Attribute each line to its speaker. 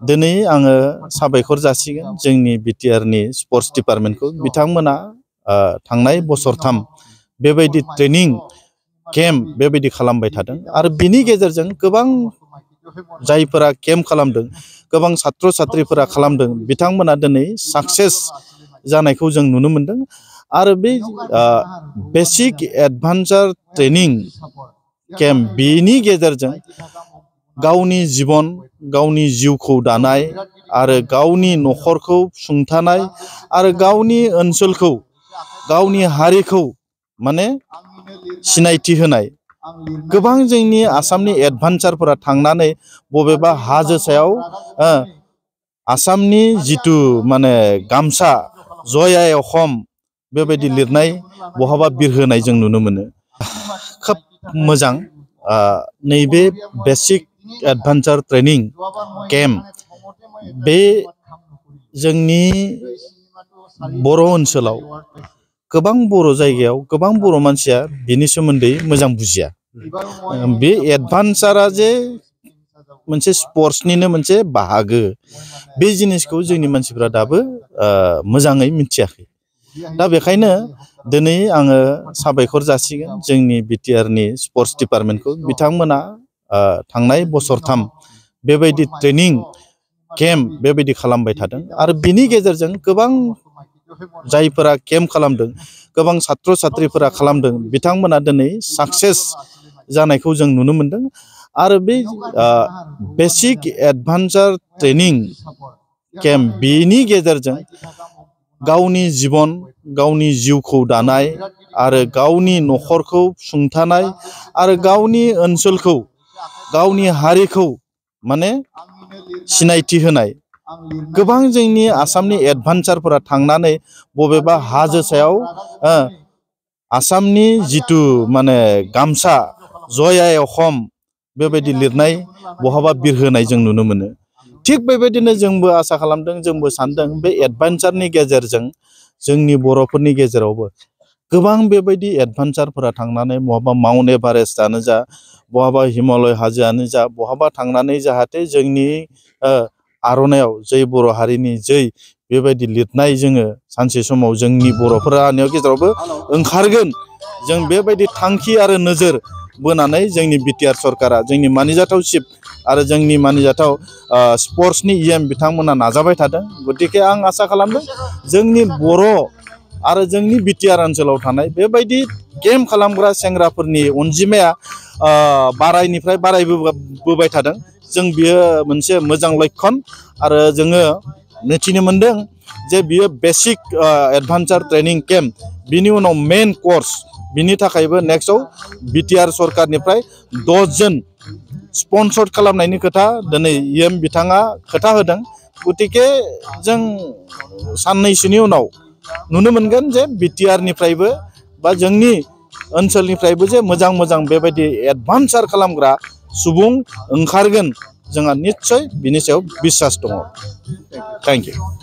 Speaker 1: दिनै आङो साबायखर जासिगोन जोंनि बिटिआरनि स्पर्ट्स डिपार्टमेन्टखौ बिथांमोना थांनाय बोसोरथाम बेबायदि ट्रेनिं केम्प बेबायदि खालामबाय थादों आरो बिनि गेजेरजों गोबां जायफोरा केम्प खालामदों गोबां छात्र छात्रिफोरा खालामदों बिथांमोना दिनै साक्सेस जानायखौ जों नुनो मोनदों आरो बे बेसिक एडभान्सार ट्रेनिं केम्प बेनि गेजेरजों गावनि जीवन गावनि जिउखौ दानाय आरो गावनि नखरखौ सुंथानाय आरो गावनि ओनसोलखौ गावनि हारिखौ माने सिनायथि होनाय गोबां जोंनि आसामनि एडभान्सारफोरा थांनानै बबेबा हाजो सायाव आसामनि जितु माने गामसा जय आइ असम बेबायदि लिरनाय बहाबा बिरहोनाय जों नुनो मोनो खोब मोजां नैबे बेसिक एडभान्सार ट्रेनिं केम्प बे जोंनि बर' ओनसोलाव गोबां बर' जायगायाव गोबां बर' मानसिया बिनि सोमोन्दै मोजां बुजिया बे एडभान्सारा जे मोनसे स्पर्ट्सनिनो मोनसे बाहागो बे जिनिसखौ जोंनि मानसिफ्रा दाबो मोजाङै मिथियाखै दा बेखायनो दिनै आङो साबायखर जासिगोन जोंनि बिटिआरनि स्पर्ट्स डिपार्टमेन्टखौ बिथांमोना थांनाय बोसोरथाम बेबायदि ट्रेनिं केम्प बेबायदि खालामबाय थादों आरो बिनि गेजेरजों गोबां जायफोरा केम्प खालामदों गोबां छात्र छात्रिफोरा खालामदों बिथांमोना दिनै साक्सेस जानायखौ जों नुनो मोनदों आरो बे बेसिक एडभान्सार ट्रेनिं केम्प बेनि गेजेरजों गावनि जीवन गावनि जिउखौ दानाय आरो गावनि नखरखौ सुंथानाय आरो गावनि ओनसोलखौ गावनि हारिखौ माने सिनायथि होनाय गोबां जोंनि आसामनि एडभान्सारफोरा थांनानै बबेबा हाजो सायाव आसामनि जितु माने गामसा जय आइ असम बेबायदि लिरनाय बहाबा बिरहोनाय जों नुनो मोनो थिग बेबायदिनो जोंबो आसा खालामदों जोंबो सानदों बे एडभान्सारनि गेजेरजों जोंनि बर'फोरनि गेजेरावबो गोबां बेबायदि एडभान्सारफोरा थांनानै बहाबा माउन्ट एभारेस्टआनो जा बहाबा हिमालय हाजोआनो जा बहाबा थांनानै जाहाथे जोंनि आर'नायाव जै बर' हारिनि जै बेबायदि लिरनाय जोङो सानसे समाव जोंनि बर'फोरनि गेजेरावबो ओंखारगोन जों बेबायदि थांखि आरो नोजोर बोनानै जोंनि बिटिआर सरकारा जोंनि मानिजाथाव चिफ आरो जोंनि मानिजाथाव स्पर्ट्सनि इएम बिथांमोना नाजाबाय थादों गतिके आं आसा खालामदों जोंनि बर' आरो जोंनि बिटिआर ओनसोलाव थानाय बेबायदि केम्प खालामग्रा सेंग्राफोरनि अनजिमाया बारायनिफ्राय बारायबोबाय थादों जों बियो मोनसे मोजां लक्षण आरो जोङो मिथिनो मोनदों जे बियो बेसिक एडभान्सार ट्रेनिं केम्प बिनि उनाव मेन कर्स बिनि थाखायबो नेक्स्टआव बिटिआर सरकारनिफ्राय 10 जन स्पन्सर खालामनायनि खोथा दिनै इएम बिथाङा खोथा होदों गतिके जों साननैसोनि उनाव नुनो मोनगोन जे बिटिआरनिफ्रायबो बा जोंनि ओनसोलनिफ्रायबो जे मोजां मोजां बेबायदि एडभान्सार खालामग्रा सुबुं ओंखारगोन जोंहा निस्सय बिनि सायाव बिसास दङ थेंक इउ